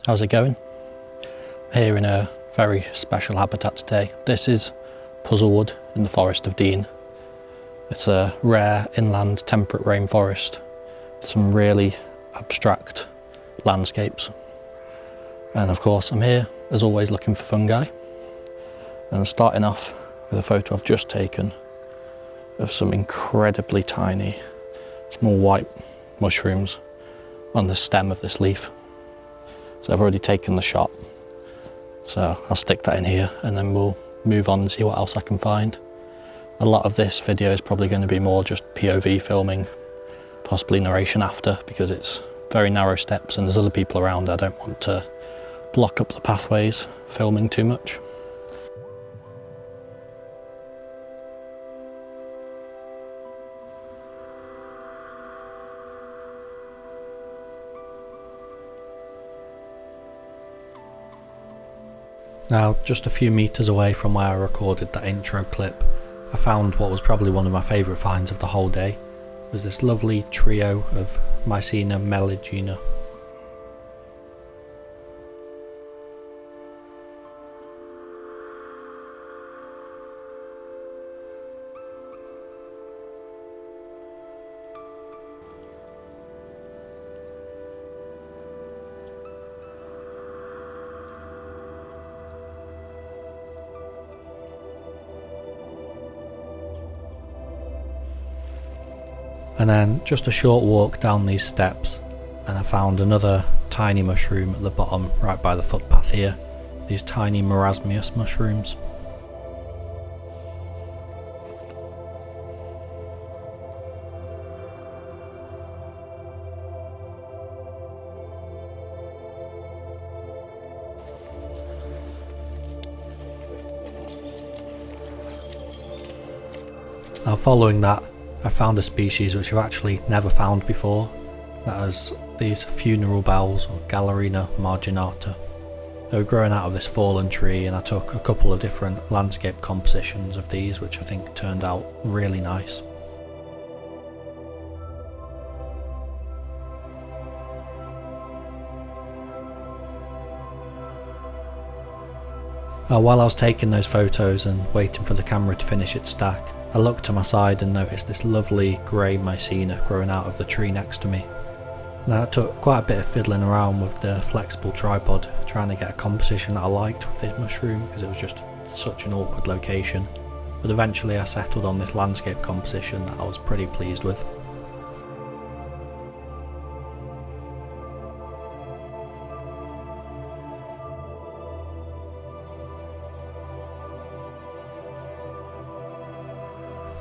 How's it going? Here in a very special habitat today. This is Puzzlewood in the Forest of Dean. It's a rare inland temperate rainforest with some really abstract landscapes. And of course I'm here as always looking for fungi, and I'm starting off with a photo I've just taken of some incredibly tiny small white mushrooms on the stem of this leaf. So I've already taken the shot, so I'll stick that in here and then we'll move on and see what else I can find. A lot of this video is probably going to be more just POV filming, possibly narration after, because it's very narrow steps and there's other people around. I don't want to block up the pathways filming too much. Now, just a few meters away from where I recorded that intro clip, I found what was probably one of my favourite finds of the whole day. It was this lovely trio of Mycena melligena. And then just a short walk down these steps and I found another tiny mushroom at the bottom right by the footpath here. These tiny marasmius mushrooms. Now following that, I found a species which I've actually never found before. That is these funeral bells, or Gallerina marginata. They were growing out of this fallen tree, and I took a couple of different landscape compositions of these, which I think turned out really nice. While I was taking those photos and waiting for the camera to finish its stack, I looked to my side and noticed this lovely grey Mycena growing out of the tree next to me. Now it took quite a bit of fiddling around with the flexible tripod, trying to get a composition that I liked with this mushroom, because it was just such an awkward location. But eventually I settled on this landscape composition that I was pretty pleased with.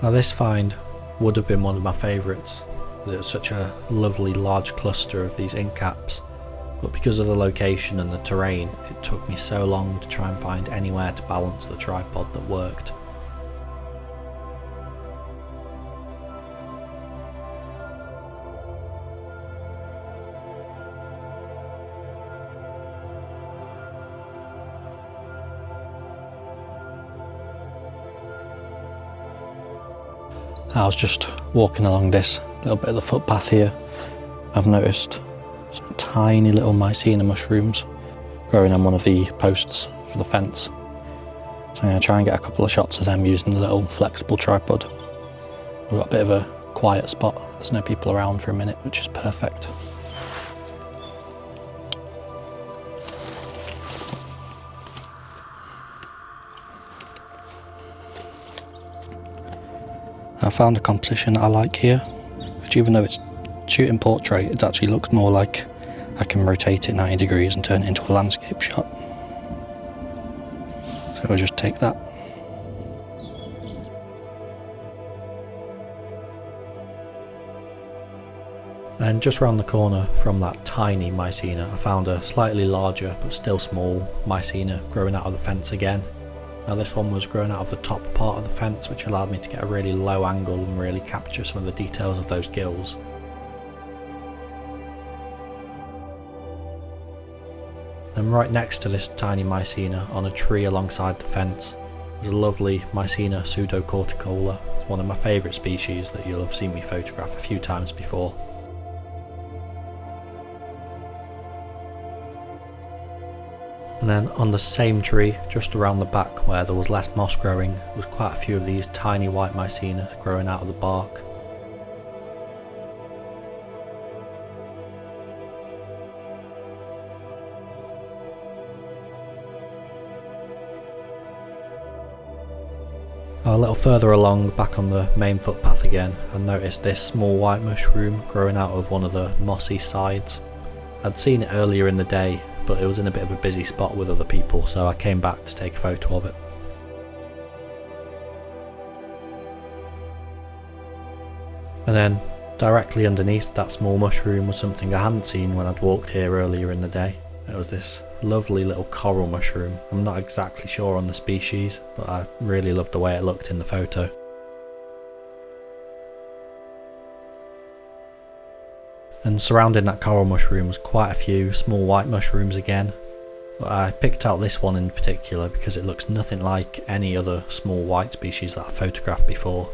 Now this find would have been one of my favourites, as it was such a lovely large cluster of these ink caps, but because of the location and the terrain, it took me so long to try and find anywhere to balance the tripod that worked. I was just walking along this little bit of the footpath here. I've noticed some tiny little Mycena mushrooms growing on one of the posts for the fence. So I'm going to try and get a couple of shots of them using the little flexible tripod. We've got a bit of a quiet spot, there's no people around for a minute, which is perfect. I found a composition that I like here, which even though it's shooting portrait, it actually looks more like I can rotate it 90 degrees and turn it into a landscape shot. So I'll just take that. And just round the corner from that tiny Mycena, I found a slightly larger but still small Mycena growing out of the fence again. Now this one was growing out of the top part of the fence, which allowed me to get a really low angle and really capture some of the details of those gills. And right next to this tiny Mycena, on a tree alongside the fence, there's a lovely Mycena pseudocorticola. It's one of my favourite species that you'll have seen me photograph a few times before. And then on the same tree, just around the back where there was less moss growing, there was quite a few of these tiny white mycena growing out of the bark. A little further along, back on the main footpath again, I noticed this small white mushroom growing out of one of the mossy sides. I'd seen it earlier in the day, but it was in a bit of a busy spot with other people, so I came back to take a photo of it. And then directly underneath that small mushroom was something I hadn't seen when I'd walked here earlier in the day. It was this lovely little coral mushroom. I'm not exactly sure on the species, but I really loved the way it looked in the photo. And surrounding that coral mushroom was quite a few small white mushrooms again, but I picked out this one in particular because it looks nothing like any other small white species that I photographed before.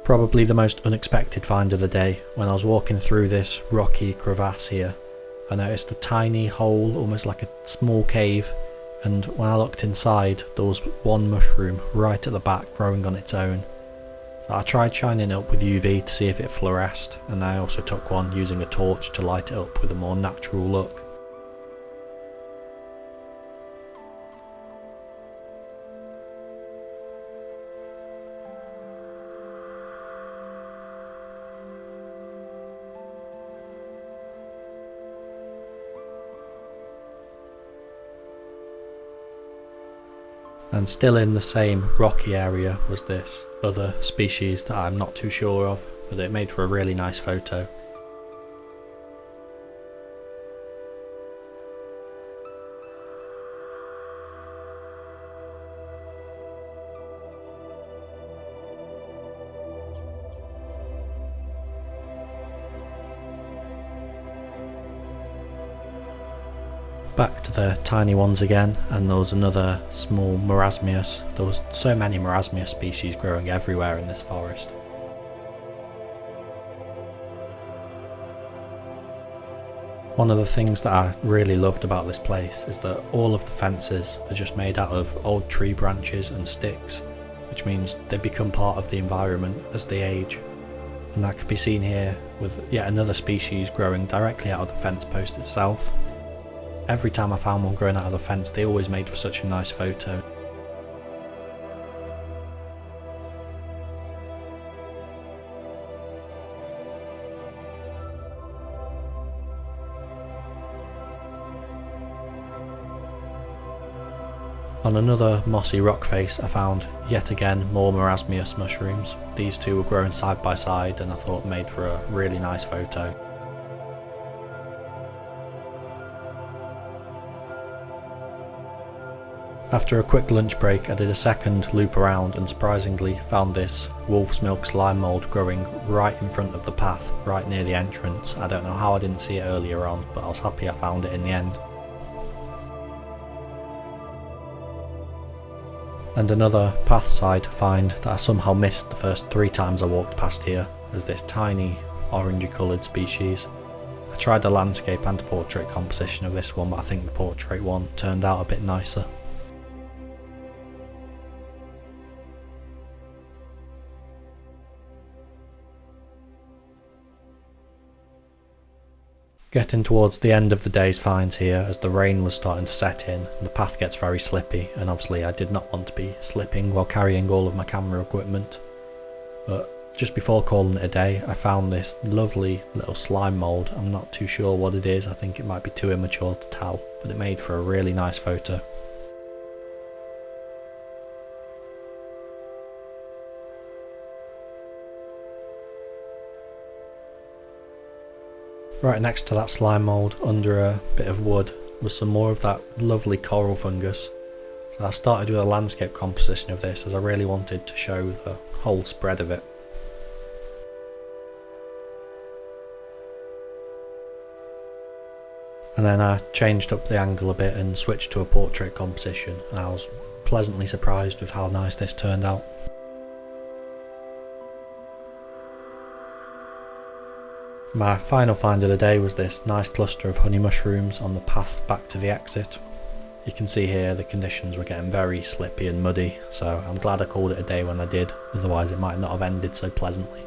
Probably the most unexpected find of the day, when I was walking through this rocky crevasse here, I noticed a tiny hole, almost like a small cave, and when I looked inside there was one mushroom right at the back growing on its own. So I tried shining it up with UV to see if it fluoresced, and I also took one using a torch to light it up with a more natural look. And still in the same rocky area was this other species that I'm not too sure of, but it made for a really nice photo. Back to the tiny ones again, and there was another small marasmius. There was so many marasmius species growing everywhere in this forest. One of the things that I really loved about this place is that all of the fences are just made out of old tree branches and sticks, which means they become part of the environment as they age. And that can be seen here with yet another species growing directly out of the fence post itself. Every time I found one growing out of the fence, they always made for such a nice photo. On another mossy rock face, I found yet again more marasmius mushrooms. These two were growing side by side and I thought made for a really nice photo. After a quick lunch break, I did a second loop around and surprisingly found this wolf's milk slime mould growing right in front of the path, right near the entrance. I don't know how I didn't see it earlier on, but I was happy I found it in the end. And another pathside find that I somehow missed the first 3 times I walked past here was this tiny orangey coloured species. I tried the landscape and portrait composition of this one, but I think the portrait one turned out a bit nicer. Getting towards the end of the day's finds here, as the rain was starting to set in, the path gets very slippy, and obviously I did not want to be slipping while carrying all of my camera equipment. But just before calling it a day, I found this lovely little slime mould. I'm not too sure what it is, I think it might be too immature to tell, but it made for a really nice photo. Right next to that slime mould, under a bit of wood, was some more of that lovely coral fungus. So I started with a landscape composition of this as I really wanted to show the whole spread of it. And then I changed up the angle a bit and switched to a portrait composition, and I was pleasantly surprised with how nice this turned out. My final find of the day was this nice cluster of honey mushrooms on the path back to the exit. You can see here the conditions were getting very slippy and muddy, so I'm glad I called it a day when I did, otherwise it might not have ended so pleasantly.